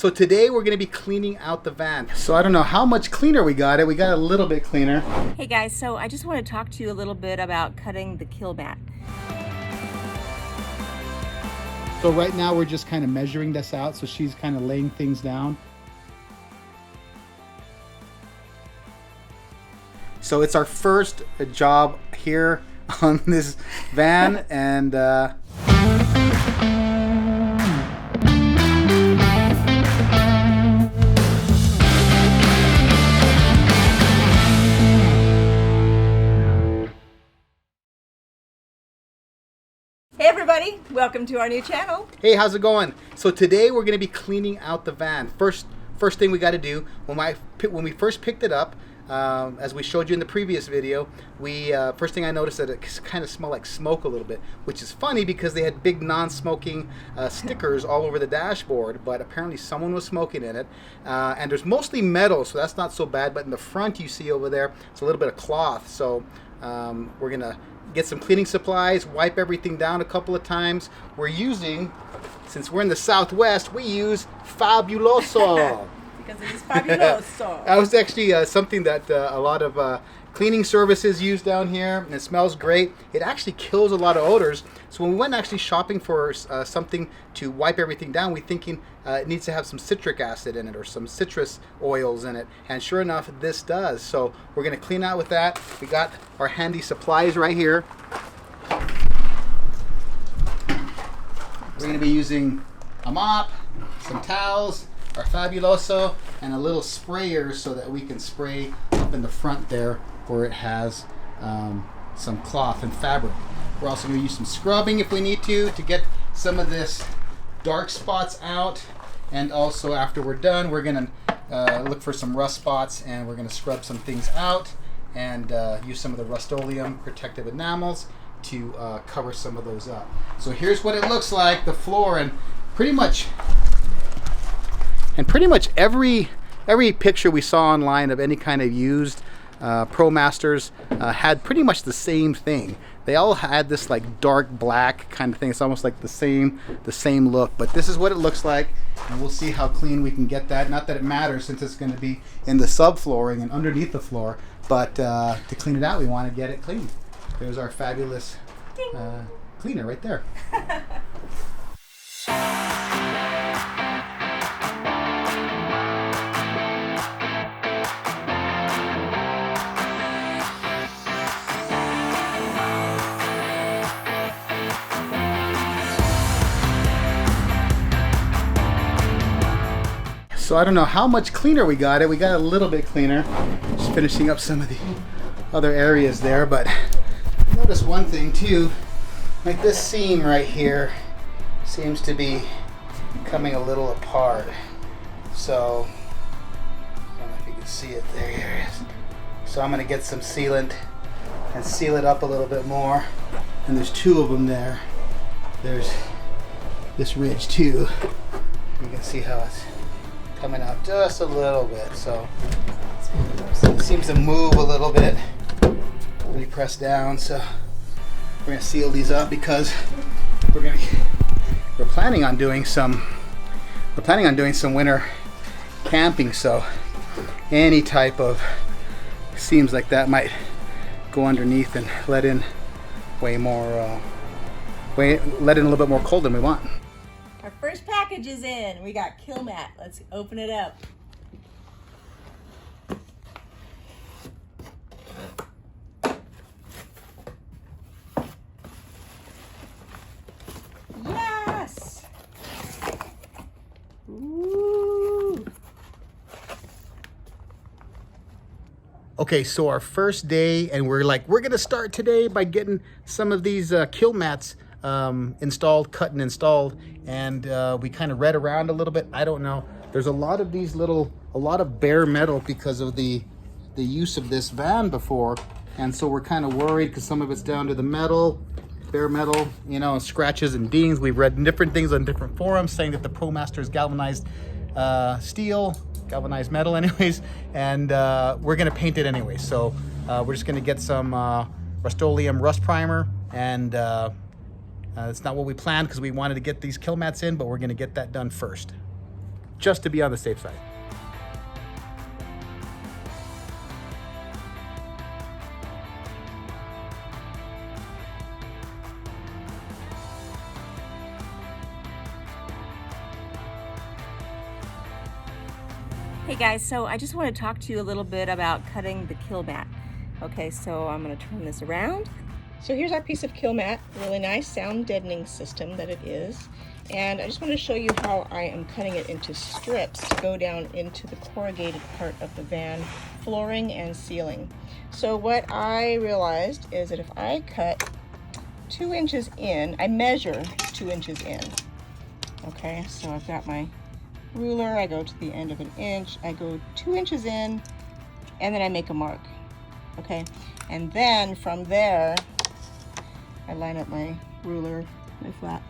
So today we're going to be cleaning out the van. So I don't know how much cleaner we got it. We got it a little bit cleaner. Hey guys, so I just want to talk to you a little bit about cutting the Kilmat. So right now we're just kind of measuring this out. So she's kind of laying things down. So it's our first job here on this van, and Hey everybody, welcome to our new channel. hey, how's it going? So today we're going to be cleaning out the van. First thing we got to do when we first picked it up, as we showed you in the previous video, first thing I noticed that it kind of smelled like smoke a little bit, which is funny because they had big non-smoking stickers all over the dashboard, but apparently someone was smoking in it. And there's mostly metal, so that's not so bad. But in the front, you see over there, it's a little bit of cloth. So we're gonna get some cleaning supplies, wipe everything down a couple of times. We're using, since we're in the Southwest, we use Fabuloso. Because it is Fabuloso. That was actually something that a lot of cleaning services use down here, and it smells great. It actually kills a lot of odors. So when we went actually shopping for something to wipe everything down, we're thinking it needs to have some citric acid in it or some citrus oils in it. And sure enough, this does. So we're going to clean out with that. We got our handy supplies right here. We're going to be using a mop, some towels, our Fabuloso, and a little sprayer so that we can spray up in the front there where it has some cloth and fabric. We're also going to use some scrubbing if we need to get some of this dark spots out. And also after we're done, we're going to look for some rust spots, and we're going to scrub some things out and use some of the Rustoleum protective enamels to cover some of those up. So here's what it looks like, the floor, and pretty much every picture we saw online of any kind of used Promasters had pretty much the same thing. They all had this like dark black kind of thing. It's almost like the same look, but this is what it looks like, and we'll see how clean we can get that. Not that it matters since it's going to be in the subflooring and underneath the floor, but to clean it out, we want to get it clean. There's our fabulous cleaner right there. So I don't know how much cleaner we got it. We got it a little bit cleaner. Just finishing up some of the other areas there, but notice one thing too, like this seam right here seems to be coming a little apart. So I don't know if you can see it. There it is. So I'm going to get some sealant and seal it up a little bit more. And there's two of them there. There's this ridge too. You can see how it's coming out just a little bit. So it seems to move a little bit when you press down. So we're going to seal these up because we're planning on doing some winter camping. So any type of seams like that might go underneath and let in way more let in a little bit more cold than we want. Our first package is in. We got Kilmat. Let's open it up. Yes! Ooh. Okay, so our first day, and we're gonna start today by getting some of these Kilmats cut and installed, and we kind of read around a little bit. I don't know, there's a lot of these a lot of bare metal because of the use of this van before, and so we're kind of worried because some of it's down to the metal, bare metal, you know, scratches and dings. We've read different things on different forums saying that the Promaster is galvanized steel, galvanized metal anyways, and we're gonna paint it anyway. So we're just gonna get some Rustoleum rust primer, and it's not what we planned because we wanted to get these Kilmats in, but we're gonna get that done first. just to be on the safe side. Hey guys, so I just want to talk to you a little bit about cutting the Kilmat. Okay, so I'm going to turn this around. So here's our piece of Kilmat, really nice sound deadening system that it is. And I just want to show you how I am cutting it into strips to go down into the corrugated part of the van flooring and ceiling. So what I realized is that if I cut 2 inches in, I measure 2 inches in. Okay, so I've got my ruler, I go to the end of 1 inch, I go 2 inches in, and then I make a mark. Okay, and then from there I line up my ruler, my flat,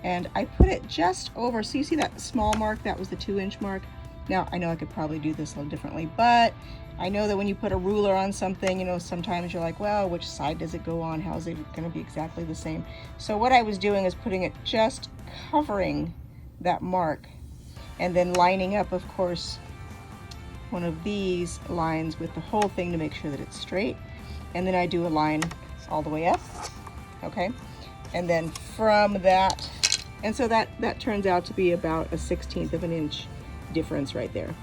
and I put it just over. So you see that small mark, that was the 2 inch mark. Now I know I could probably do this a little differently, but I know that when you put a ruler on something, you know, sometimes you're like, well, which side does it go on? How is it going to be exactly the same? So what I was doing is putting it just covering that mark, and then lining up, of course, one of these lines with the whole thing to make sure that it's straight. And then I do a line all the way up, okay? And then from that, and so that turns out to be about a 1/16 of an inch difference right there.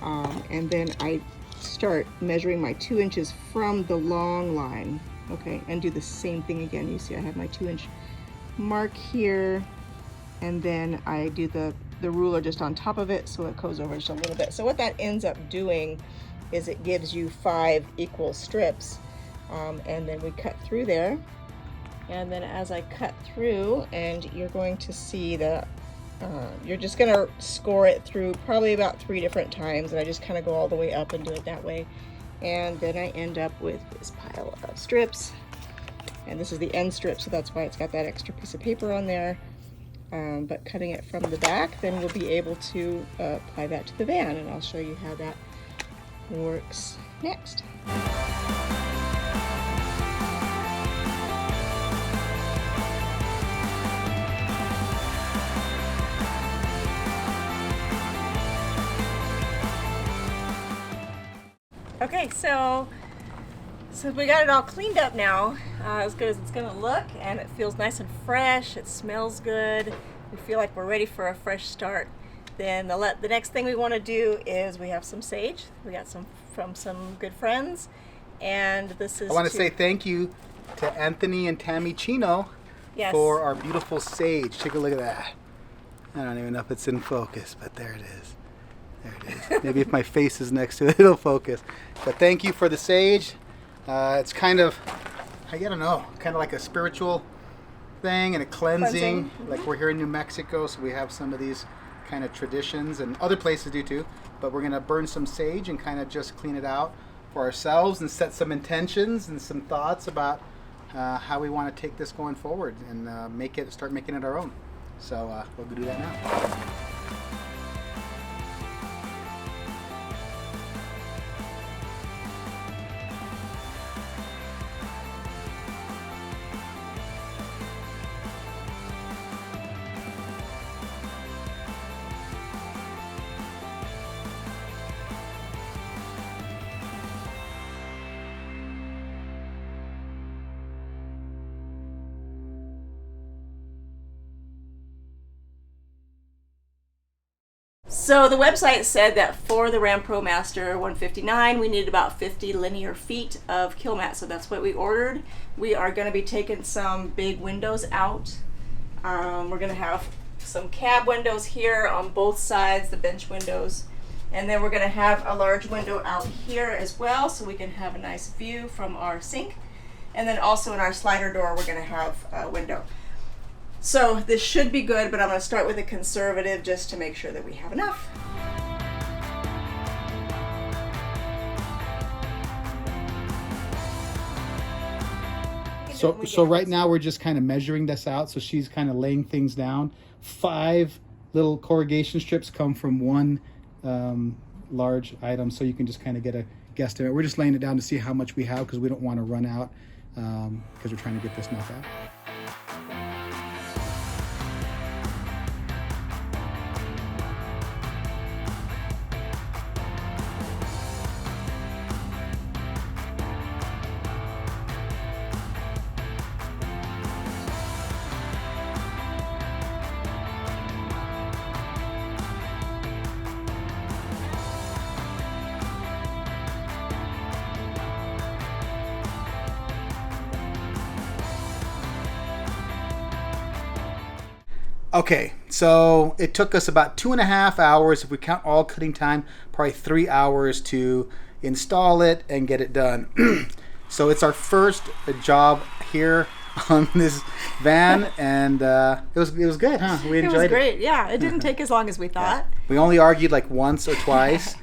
And then I start measuring my 2 inches from the long line, okay? And do the same thing again. You see I have my 2 inch mark here, and then I do the ruler just on top of it so it goes over just a little bit. So what that ends up doing is it gives you 5 equal strips, and then we cut through there. And then as I cut through, and you're going to see that you're just going to score it through probably about 3 different times, and I just kind of go all the way up and do it that way. And then I end up with this pile of strips, and this is the end strip, so that's why it's got that extra piece of paper on there. But cutting it from the back, then we'll be able to apply that to the van, and I'll show you how that works next. Okay, so we got it all cleaned up now, as good as it's gonna look, and it feels nice and fresh, it smells good, we feel like we're ready for a fresh start. Then the next thing we want to do is we have some sage, we got some from some good friends, and this is I want to say thank you to Anthony and Tammy Chino for our beautiful sage. Take a look at that. I don't even know if it's in focus, but there it is. There it is. Maybe if my face is next to it, it'll focus. But thank you for the sage. It's kind of, I don't know, kind of like a spiritual thing and a cleansing. Like we're here in New Mexico, so we have some of these kind of traditions, and other places do too. But we're going to burn some sage and kind of just clean it out for ourselves and set some intentions and some thoughts about how we want to take this going forward and start making it our own. So we'll do that now. So the website said that for the Promaster 159, we needed about 50 linear feet of Kilmat, so that's what we ordered. We are going to be taking some big windows out. We're going to have some cab windows here on both sides, the bench windows, and then we're going to have a large window out here as well, so we can have a nice view from our sink. And then also in our slider door, we're going to have a window. So this should be good, but I'm going to start with a conservative just to make sure that we have enough. So right now we're just kind of measuring this out. So she's kind of laying things down. 5 little corrugation strips come from one large item, so you can just kind of get a guesstimate. We're just laying it down to see how much we have because we don't want to run out because we're trying to get this enough out. Okay, so it took us about 2.5 hours, if we count all cutting time, probably 3 hours to install it and get it done. So it's our first job here on this van, and it was good, huh? We enjoyed it. It was great. Yeah, it didn't take as long as we thought. Yeah. We only argued like once or twice,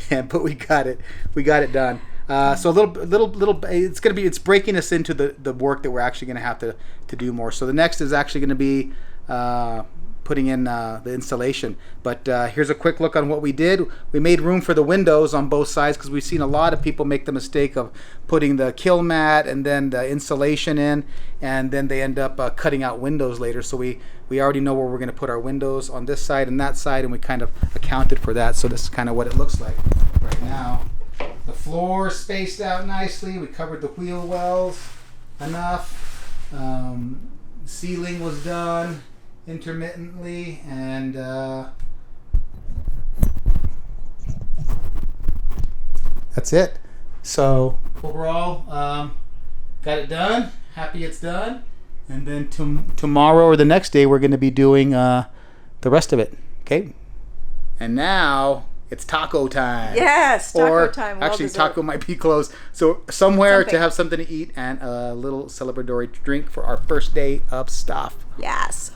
but we got it. We got it done. So a little. It's breaking us into the work that we're actually going to have to do more. So the next is actually going to be putting in the installation. But here's a quick look on what we did. We made room for the windows on both sides because we've seen a lot of people make the mistake of putting the Kilmat and then the insulation in, and then they end up cutting out windows later. So we already know where we're going to put our windows on this side and that side, and we kind of accounted for that. So this is kind of what it looks like right now. The floor spaced out nicely. We covered the wheel wells enough. Ceiling was done intermittently, and that's it. So overall, got it done. Happy it's done. And then tomorrow or the next day, we're going to be doing the rest of it. Okay. And now it's taco time. Yes, taco time. Well Actually, deserved. taco might be closed. So somewhere to have something to eat and a little celebratory drink for our first day of stuff. Yes.